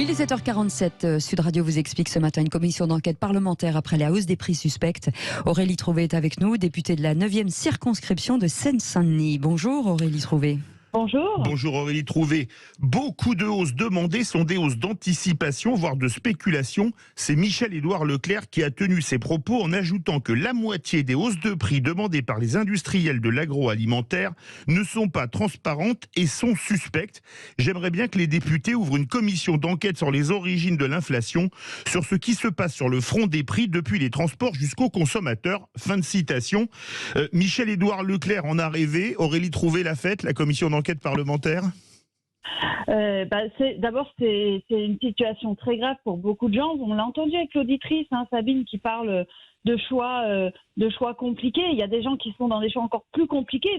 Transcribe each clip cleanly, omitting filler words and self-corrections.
Il est 7h47, Sud Radio vous explique ce matin une commission d'enquête parlementaire après la hausse des prix suspecte. Aurélie Trouvé est avec nous, députée de la 9e circonscription de Seine-Saint-Denis. Bonjour Aurélie Trouvé. Bonjour. Bonjour Aurélie Trouvé. Beaucoup de hausses demandées sont des hausses d'anticipation, voire de spéculation. C'est Michel-Édouard Leclerc qui a tenu ses propos en ajoutant que la moitié des hausses de prix demandées par les industriels de l'agroalimentaire ne sont pas transparentes et sont suspectes. J'aimerais bien que les députés ouvrent une commission d'enquête sur les origines de l'inflation, sur ce qui se passe sur le front des prix depuis les transports jusqu'aux consommateurs. Fin de citation. Michel-Édouard Leclerc en a rêvé. Aurélie Trouvé l'a faite, la commission d'enquête parlementaire? D'abord, c'est une situation très grave pour beaucoup de gens. On l'a entendu avec l'auditrice, Sabine, qui parle de choix compliqués. Il y a des gens qui sont dans des choix encore plus compliqués.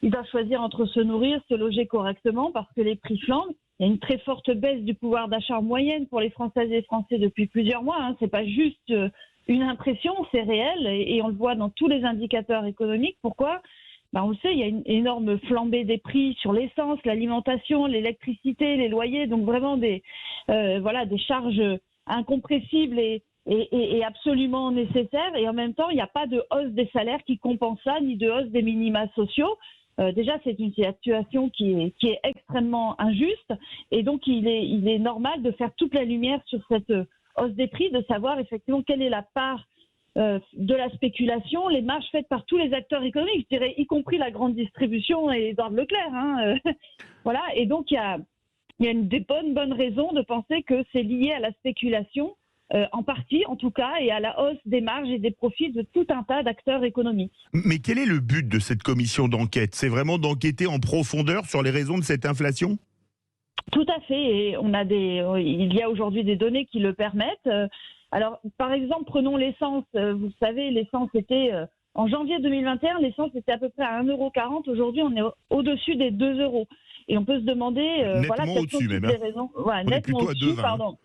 Ils doivent choisir entre se nourrir, se loger correctement parce que les prix flambent. Il y a une très forte baisse du pouvoir d'achat en moyenne pour les Françaises et les Français depuis plusieurs mois. C'est pas juste une impression, c'est réel et on le voit dans tous les indicateurs économiques. Pourquoi ? On le sait, il y a une énorme flambée des prix sur l'essence, l'alimentation, l'électricité, les loyers, donc vraiment des charges incompressibles et absolument nécessaires. Et en même temps, il n'y a pas de hausse des salaires qui compense ça, ni de hausse des minima sociaux. Déjà, c'est une situation qui est extrêmement injuste. Et donc, il est normal de faire toute la lumière sur cette hausse des prix, de savoir effectivement quelle est la part de la spéculation, les marges faites par tous les acteurs économiques, je dirais, y compris la grande distribution et Édouard Leclerc. Voilà. Et donc, il y a des bonnes raisons de penser que c'est lié à la spéculation, en partie en tout cas, et à la hausse des marges et des profits de tout un tas d'acteurs économiques. Mais quel est le but de cette commission d'enquête? C'est vraiment d'enquêter en profondeur sur les raisons de cette inflation? Tout à fait. Et il y a aujourd'hui des données qui le permettent. Alors, par exemple, prenons l'essence. Vous savez, l'essence était, en janvier 2021, l'essence était à peu près à 1,40 €. Aujourd'hui, on est au-dessus des 2 €. Et on peut se demander, nettement au-dessus même. Les raisons. On est plutôt à 2,20 €. Pardon.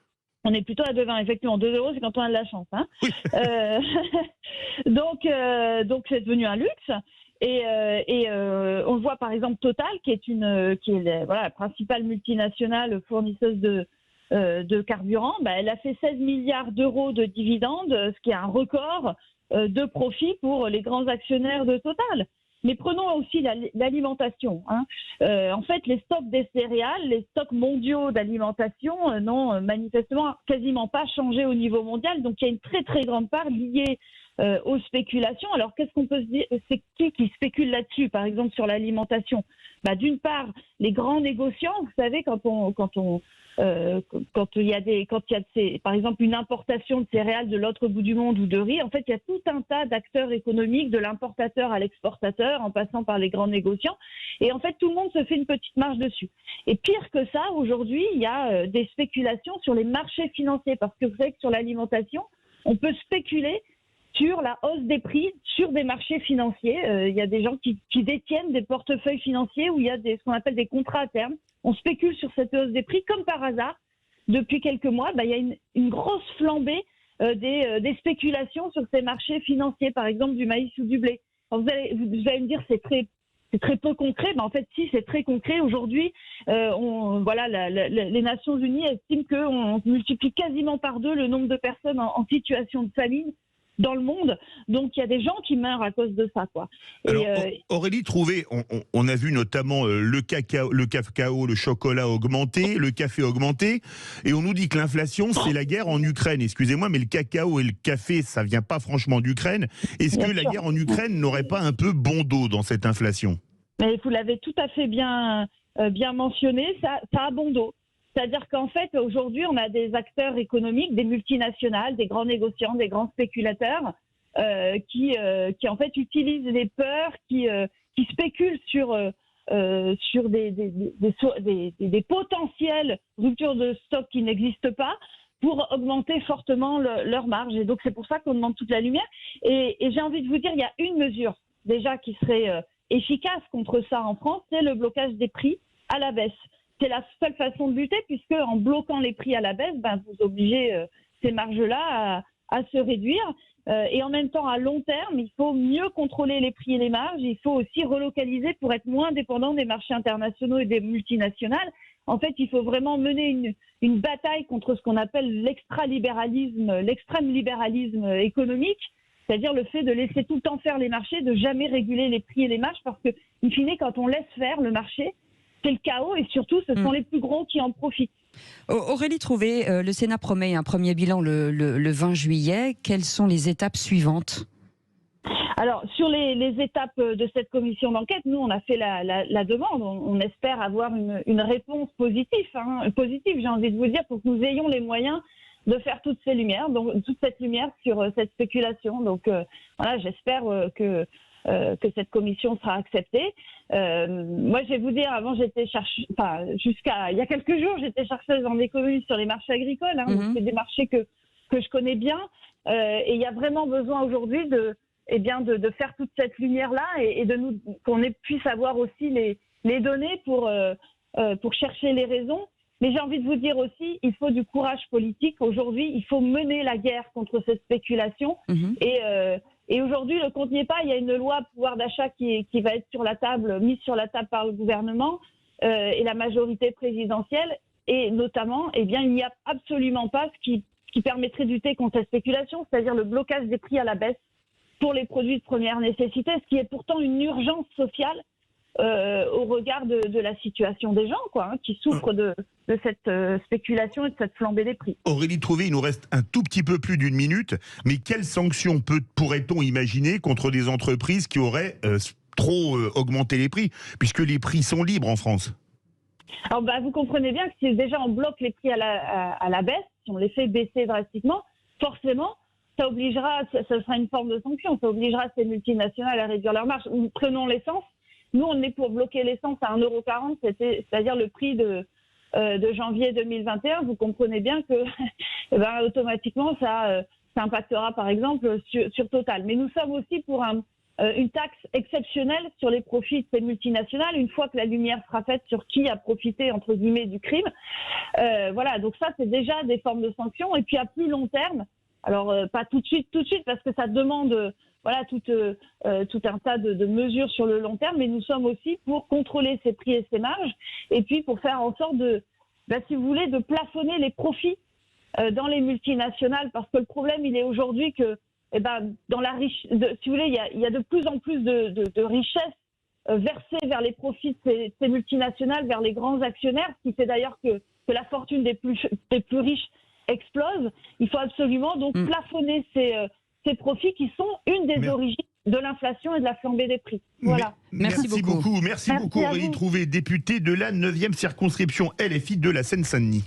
On est plutôt à 2,20 €, effectivement. 2 €, c'est quand on a de la chance. Oui. Donc, c'est devenu un luxe. Et on le voit par exemple Total, qui est la principale multinationale fournisseuse de carburant. Elle a fait 16 milliards d'euros de dividendes, ce qui est un record de profit pour les grands actionnaires de Total. Mais prenons aussi l'alimentation. En fait, les stocks des céréales, les stocks mondiaux d'alimentation n'ont manifestement quasiment pas changé au niveau mondial. Donc, il y a une très très grande part liée aux spéculations. Alors, qu'est-ce qu'on peut se dire? C'est qui spécule là-dessus, par exemple, sur l'alimentation? D'une part, les grands négociants, vous savez, quand il y a par exemple une importation de céréales de l'autre bout du monde ou de riz, en fait, il y a tout un tas d'acteurs économiques, de l'importateur à l'exportateur, en passant par les grands négociants. Et en fait, tout le monde se fait une petite marge dessus. Et pire que ça, aujourd'hui, il y a des spéculations sur les marchés financiers. Parce que vous savez que sur l'alimentation, on peut spéculer sur la hausse des prix sur des marchés financiers. Il y a des gens qui détiennent des portefeuilles financiers où il y a ce qu'on appelle des contrats à terme. On spécule sur cette hausse des prix comme par hasard. Depuis quelques mois, il y a une grosse flambée des spéculations sur ces marchés financiers, par exemple du maïs ou du blé. Alors vous allez me dire c'est très peu concret. En fait, si, c'est très concret. Aujourd'hui, les Nations Unies estiment qu'on multiplie quasiment par 2 le nombre de personnes en situation de famine dans le monde, donc il y a des gens qui meurent à cause de ça, quoi. Alors, Aurélie Trouvé, on a vu notamment le cacao, le chocolat augmenter, le café augmenter, et on nous dit que l'inflation, c'est la guerre en Ukraine. Excusez-moi, mais le cacao et le café, ça vient pas franchement d'Ukraine. Est-ce que la guerre en Ukraine n'aurait pas un peu bon dos dans cette inflation? Mais vous l'avez tout à fait bien mentionné, ça a bon dos. C'est-à-dire qu'en fait, aujourd'hui, on a des acteurs économiques, des multinationales, des grands négociants, des grands spéculateurs qui en fait utilisent les peurs, qui spéculent sur des potentielles ruptures de stock qui n'existent pas pour augmenter fortement leur marge. Et donc, c'est pour ça qu'on demande toute la lumière. Et j'ai envie de vous dire, il y a une mesure déjà qui serait efficace contre ça en France, c'est le blocage des prix à la baisse. C'est la seule façon de lutter, puisque en bloquant les prix à la baisse, vous obligez ces marges-là à se réduire. Et en même temps, à long terme, il faut mieux contrôler les prix et les marges. Il faut aussi relocaliser pour être moins dépendant des marchés internationaux et des multinationales. En fait, il faut vraiment mener une bataille contre ce qu'on appelle l'extrême libéralisme économique, c'est-à-dire le fait de laisser tout le temps faire les marchés, de jamais réguler les prix et les marges, parce que, in fine, quand on laisse faire le marché, c'est le chaos et surtout, ce sont les plus gros qui en profitent. Aurélie Trouvé, le Sénat promet un premier bilan le 20 juillet. Quelles sont les étapes suivantes ? Alors, sur les étapes de cette commission d'enquête, nous, on a fait la demande. On espère avoir une réponse positive, j'ai envie de vous dire, pour que nous ayons les moyens de faire toute cette lumière sur cette spéculation. Donc, voilà, j'espère que cette commission sera acceptée. Moi, je vais vous dire, avant, jusqu'à il y a quelques jours, j'étais chercheuse en économie sur les marchés agricoles. Donc c'est des marchés que je connais bien. Et il y a vraiment besoin aujourd'hui de faire toute cette lumière-là et qu'on puisse avoir aussi les données pour chercher les raisons. Mais j'ai envie de vous dire aussi, il faut du courage politique. Aujourd'hui, il faut mener la guerre contre cette spéculation. Et aujourd'hui, le compte n'y est pas. Il y a une loi pouvoir d'achat qui va être mise sur la table par le gouvernement et la majorité présidentielle. Et notamment, il n'y a absolument pas ce qui permettrait de lutter contre cette spéculation, c'est-à-dire le blocage des prix à la baisse pour les produits de première nécessité, ce qui est pourtant une urgence sociale au regard de la situation des gens, qui souffrent de cette spéculation et de cette flambée des prix. Aurélie Trouvé, il nous reste un tout petit peu plus d'une minute, mais quelles sanctions pourrait-on imaginer contre des entreprises qui auraient trop augmenté les prix, puisque les prix sont libres en France ? Alors, vous comprenez bien que si déjà on bloque les prix à la baisse, si on les fait baisser drastiquement, forcément, ça sera une forme de sanction, ça obligera ces multinationales à réduire leurs marges. Prenons l'essence. Nous, on est pour bloquer l'essence à 1,40 €, c'est-à-dire le prix de janvier 2021. Vous comprenez bien que automatiquement, ça impactera par exemple sur Total. Mais nous sommes aussi pour une taxe exceptionnelle sur les profits de ces multinationales, une fois que la lumière sera faite sur qui a profité, entre guillemets, du crime. Voilà, donc ça, c'est déjà des formes de sanctions. Et puis à plus long terme, alors pas tout de suite, parce que ça demande tout un tas de mesures sur le long terme, mais nous sommes aussi pour contrôler ces prix et ces marges, et puis pour faire en sorte si vous voulez, de plafonner les profits dans les multinationales, parce que le problème, il est aujourd'hui que, si vous voulez, il y a de plus en plus de richesses versées vers les profits de ces multinationales, vers les grands actionnaires, ce qui fait d'ailleurs que la fortune des plus riches explose. Il faut absolument donc plafonner ces profits qui sont une des origines de l'inflation et de la flambée des prix. Voilà. Merci beaucoup. Merci beaucoup Aurélie Trouvé, députée de la 9e circonscription LFI de la Seine-Saint-Denis.